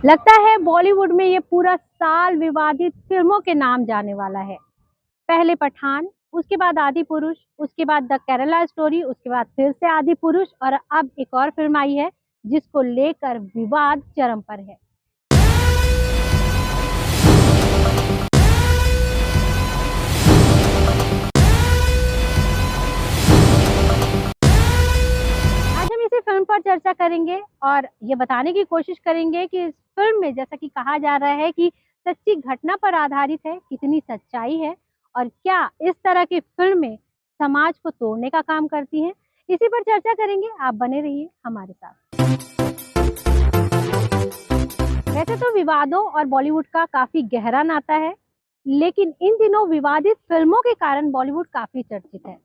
लगता है बॉलीवुड में ये पूरा साल विवादित फिल्मों के नाम जाने वाला है। पहले पठान, उसके बाद आदि पुरुष, उसके बाद द केरला स्टोरी, उसके बाद फिर से आदि पुरुष और अब एक और फिल्म आई है जिसको लेकर विवाद चरम पर है। आज हम इसी फिल्म पर चर्चा करेंगे और ये बताने की कोशिश करेंगे कि इस फिल्म में जैसा कि कहा जा रहा है कि सच्ची घटना पर आधारित है, कितनी सच्चाई है और क्या इस तरह की फिल्में समाज को तोड़ने का काम करती हैं। इसी पर चर्चा करेंगे, आप बने रहिए हमारे साथ। वैसे तो विवादों और बॉलीवुड का काफी गहरा नाता है, लेकिन इन दिनों विवादित फिल्मों के कारण बॉलीवुड काफी चर्चित है।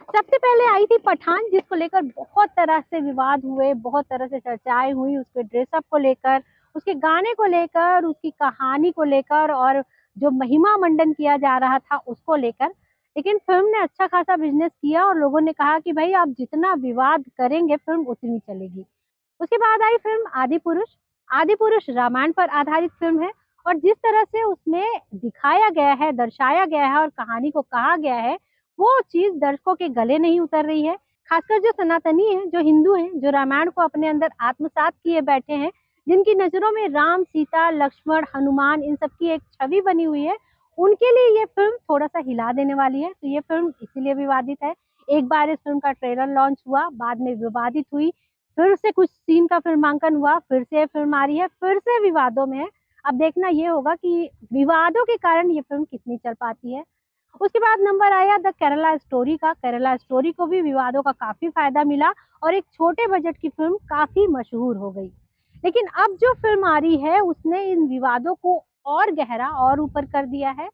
सबसे पहले आई थी पठान, जिसको लेकर बहुत तरह से विवाद हुए, बहुत तरह से चर्चाएं हुई, उसके ड्रेसअप को लेकर, उसके गाने को लेकर, उसकी कहानी को लेकर और जो महिमा मंडन किया जा रहा था उसको लेकर। लेकिन फिल्म ने अच्छा खासा बिजनेस किया और लोगों ने कहा कि भाई आप जितना विवाद करेंगे फिल्म उतनी चलेगी। उसके बाद आई फिल्म आदि पुरुष। आदि पुरुष रामायण पर आधारित फिल्म है और जिस तरह से उसमें दिखाया गया है, दर्शाया गया है और कहानी को कहा गया है, वो चीज दर्शकों के गले नहीं उतर रही है। खासकर जो सनातनी हैं, जो हिंदू हैं, जो रामायण को अपने अंदर आत्मसात किए बैठे हैं, जिनकी नजरों में राम, सीता, लक्ष्मण, हनुमान इन सब की एक छवि बनी हुई है, उनके लिए ये फिल्म थोड़ा सा हिला देने वाली है। तो ये फिल्म इसीलिए विवादित है। एक बार इस फिल्म का ट्रेलर लॉन्च हुआ, बाद में विवादित हुई, फिर से कुछ सीन का फिल्मांकन हुआ, फिर से फिल्म आ रही है, फिर से विवादों में है। अब देखना ये होगा कि विवादों के कारण ये फिल्म कितनी चल पाती है। उसके बाद नंबर आया द केरला स्टोरी का। केरला स्टोरी को भी विवादों का काफी फायदा मिला और एक छोटे बजट की फिल्म काफी मशहूर हो गई। लेकिन अब जो फिल्म आ रही है उसने इन विवादों को और गहरा और ऊपर कर दिया है।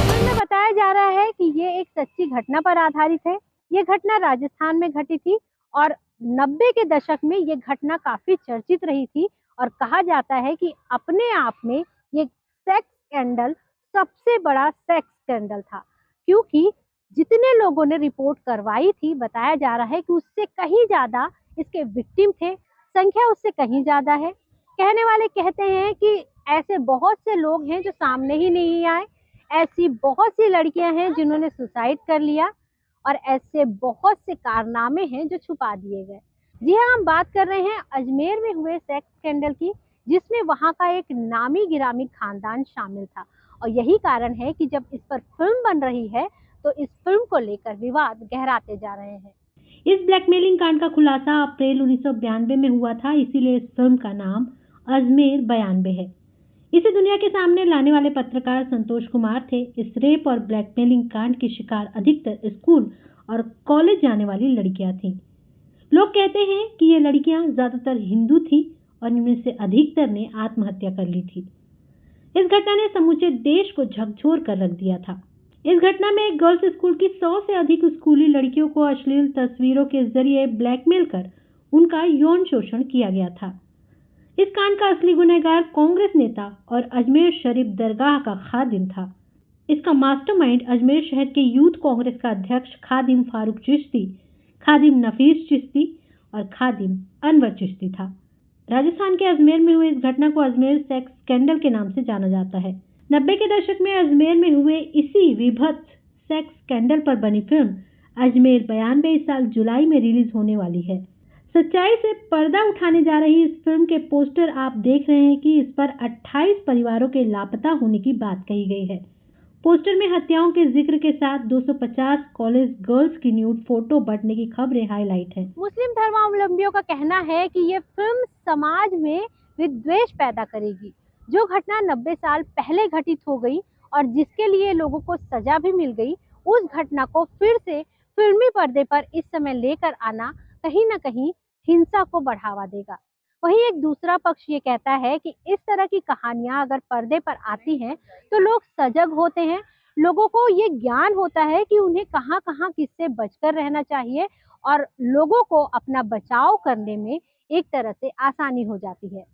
फिल्म में बताया जा रहा है कि ये एक सच्ची घटना पर आधारित है। ये घटना राजस्थान में घटी थी और 90 के दशक में ये घटना काफी चर्चित रही थी और कहा जाता है कि अपने आप में ये सेक्स स्कैंडल सबसे बड़ा सेक्स स्कैंडल था, क्योंकि जितने लोगों ने रिपोर्ट करवाई थी बताया जा रहा है कि उससे कहीं ज्यादा इसके विक्टिम थे, संख्या उससे कहीं ज्यादा है। कहने वाले कहते हैं कि ऐसे बहुत से लोग हैं जो सामने ही नहीं आए, ऐसी बहुत सी लड़कियां हैं जिन्होंने सुसाइड कर लिया और ऐसे बहुत से कारनामे हैं जो छुपा दिए गए। जी हाँ, हम बात कर रहे हैं अजमेर में हुए सेक्स स्कैंडल की, जिसमें वहां का एक नामी गिरामी खानदान शामिल था और यही कारण है कि जब इस पर फिल्म बन रही है तो इस फिल्म को लेकर विवाद गहराते जा रहे हैं। इस ब्लैकमेलिंग कांड का खुलासा अप्रैल 1992 में हुआ था, इसीलिए इस फिल्म का नाम अजमेर 92 है। इसे दुनिया के सामने लाने वाले पत्रकार संतोष कुमार थे। इस रेप और ब्लैकमेलिंग कांड की शिकार अधिकतर स्कूल और कॉलेज जाने वाली लड़कियां थीं। लोग कहते हैं कि ये लड़कियां ज्यादातर हिंदू थीं और इनमें से अधिकतर ने आत्महत्या कर ली थी। इस घटना ने समूचे देश को झकझोर कर रख दिया था। इस घटना में एक गर्ल्स स्कूल की 100 से अधिक स्कूली लड़कियों को अश्लील तस्वीरों के जरिए ब्लैकमेल कर उनका यौन शोषण किया गया था। इस कांड का असली गुनहगार कांग्रेस नेता और अजमेर शरीफ दरगाह का खादिम था। इसका मास्टरमाइंड अजमेर शहर के यूथ कांग्रेस का अध्यक्ष खादिम फारूक चिश्ती, खादिम नफीस चिश्ती और खादिम अनवर चिश्ती था। राजस्थान के अजमेर में हुई इस घटना को अजमेर सेक्स स्कैंडल के नाम से जाना जाता है। 90 के दशक में अजमेर में हुए इसी विभत्स सेक्स स्कैंडल पर बनी फिल्म अजमेर 92 इस साल जुलाई में रिलीज होने वाली है। सच्चाई से पर्दा उठाने जा रही इस फिल्म के पोस्टर आप देख रहे हैं कि इस पर 28 परिवारों के लापता होने की बात कही गई है। पोस्टर में हत्याओं के जिक्र के साथ 250 कॉलेज गर्ल्स की न्यूड फोटो बटने की खबरें हाईलाइट है। मुस्लिम धर्मावलंबियों का कहना है कि ये फिल्म समाज में विद्वेष पैदा करेगी। जो घटना 90 साल पहले घटित हो गई और जिसके लिए लोगों को सजा भी मिल गई, उस घटना को फिर से फिल्मी पर्दे पर इस समय लेकर आना कहीं ना कहीं हिंसा को बढ़ावा देगा। वहीं एक दूसरा पक्ष ये कहता है कि इस तरह की कहानियां अगर पर्दे पर आती हैं तो लोग सजग होते हैं, लोगों को ये ज्ञान होता है कि उन्हें कहाँ कहाँ किससे बचकर रहना चाहिए और लोगों को अपना बचाव करने में एक तरह से आसानी हो जाती है।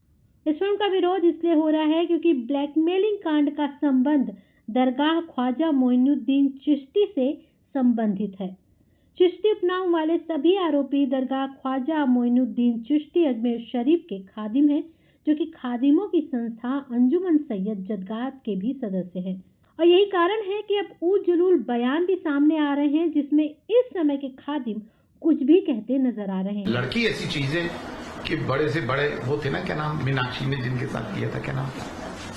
इस फिल्म का विरोध इसलिए हो रहा है क्योंकि ब्लैकमेलिंग कांड का संबंध दरगाह ख्वाजा मोइनुद्दीन चिश्ती से संबंधित है। चिश्ती उपनाम वाले सभी आरोपी दरगाह ख्वाजा मोइनुद्दीन चिश्ती अजमेर शरीफ के खादिम हैं, जो कि खादिमों की संस्था अंजुमन सैयद जदगात के भी सदस्य हैं। और यही कारण है कि अब उजलूल बयान भी सामने आ रहे हैं, जिसमें इस समय के खादिम कुछ भी कहते नजर आ रहे हैं। लड़की ऐसी चीज है कि बड़े से बड़े वो थे ना, क्या नाम, मीनाक्षी ने जिनके साथ किया था, क्या नाम,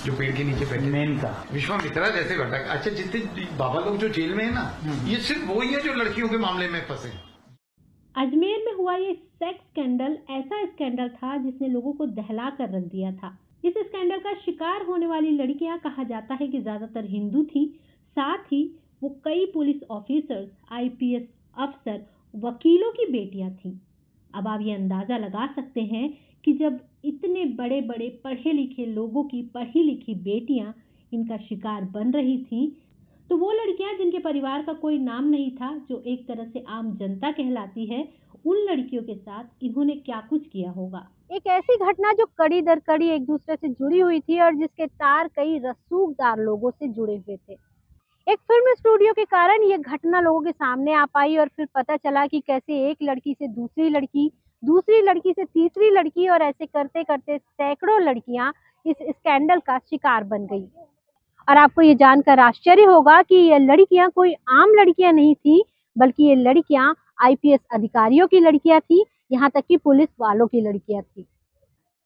जो पेड़ के नीचे बैठे, मेनका, विश्वामित्रा जैसे घटक। अच्छा, जितने बाबा लोग जो जेल में है ना, ये सिर्फ वही है जो लड़कियों के मामले में फंसे। अजमेर में हुआ ये सेक्स स्कैंडल ऐसा स्कैंडल था जिसने लोगों को दहला कर रख दिया था। इस स्कैंडल का शिकार होने वाली लड़कियां कहा जाता है कि ज्यादातर हिंदू थी, साथ ही वो कई पुलिस ऑफिसर्स, आईपीएस अफसर, वकीलों की बेटियां थीं। अब आप ये अंदाजा लगा सकते हैं कि जब इतने बड़े बड़े पढ़े लिखे लोगों की पढ़ी लिखी बेटियां इनका शिकार बन रही थीं, तो वो लड़कियां जिनके परिवार का कोई नाम नहीं था, जो एक तरह से आम जनता कहलाती है, उन लड़कियों के साथ इन्होंने क्या कुछ किया होगा। एक ऐसी घटना जो कड़ी दर कड़ी एक दूसरे से जुड़ी हुई थी और जिसके तार कई रसूखदार लोगों से जुड़े हुए थे। एक फिल्म स्टूडियो के कारण ये घटना लोगों के सामने आ पाई और फिर पता चला कि कैसे एक लड़की से दूसरी लड़की से तीसरी लड़की और ऐसे करते करते सैकड़ों लड़कियां इस स्कैंडल का शिकार बन गई। और आपको ये जानकर आश्चर्य होगा कि ये लड़कियां कोई आम लड़कियां नहीं थी, बल्कि ये लड़कियां आईपीएस अधिकारियों की लड़कियां थी, यहाँ तक कि पुलिस वालों की लड़कियां थी।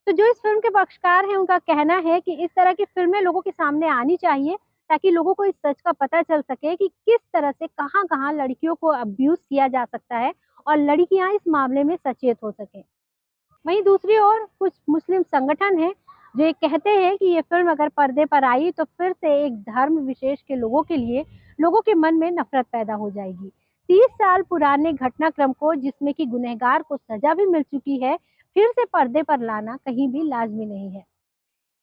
तो जो इस फिल्म के पक्षकार हैं, उनका कहना है कि इस तरह की फिल्में लोगों के सामने आनी चाहिए, ताकि लोगों को इस सच का पता चल सके कि किस तरह से कहाँ-कहाँ लड़कियों को अब्यूज किया जा सकता है और लड़कियां इस मामले में सचेत हो सकें। वहीं दूसरी ओर कुछ मुस्लिम संगठन हैं जो ये कहते हैं कि ये फिल्म अगर पर्दे पर आई तो फिर से एक धर्म विशेष के लोगों के लिए लोगों के मन में नफरत पैदा हो जाएगी। 30 साल पुराने घटनाक्रम को, जिसमें कि गुनहगार को सजा भी मिल चुकी है, फिर से पर्दे पर लाना कहीं भी लाजमी नहीं है।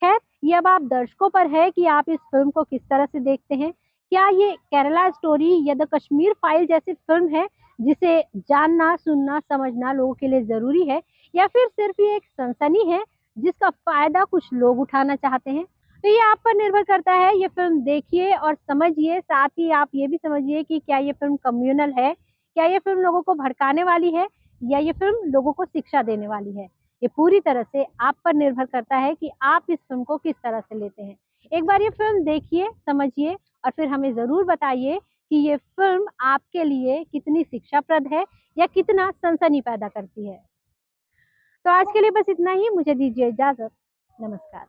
खैर, ये अब आप दर्शकों पर है कि आप इस फिल्म को किस तरह से देखते हैं। क्या ये केरला स्टोरी या द कश्मीर फाइल जैसी फिल्म है जिसे जानना, सुनना, समझना लोगों के लिए जरूरी है, या फिर सिर्फ ये एक सनसनी है जिसका फायदा कुछ लोग उठाना चाहते हैं? तो ये आप पर निर्भर करता है। ये फिल्म देखिए और समझिए, साथ ही आप ये भी समझिए कि क्या ये फिल्म कम्युनल है, क्या ये फिल्म लोगों को भड़काने वाली है, या ये फिल्म लोगों को शिक्षा देने वाली है। ये पूरी तरह से आप पर निर्भर करता है कि आप इस फिल्म को किस तरह से लेते हैं। एक बार ये फिल्म देखिए, समझिए और फिर हमें ज़रूर बताइए कि ये फिल्म आपके लिए कितनी शिक्षाप्रद है या कितना सनसनी पैदा करती है। तो आज के लिए बस इतना ही। मुझे दीजिए इजाज़त। नमस्कार।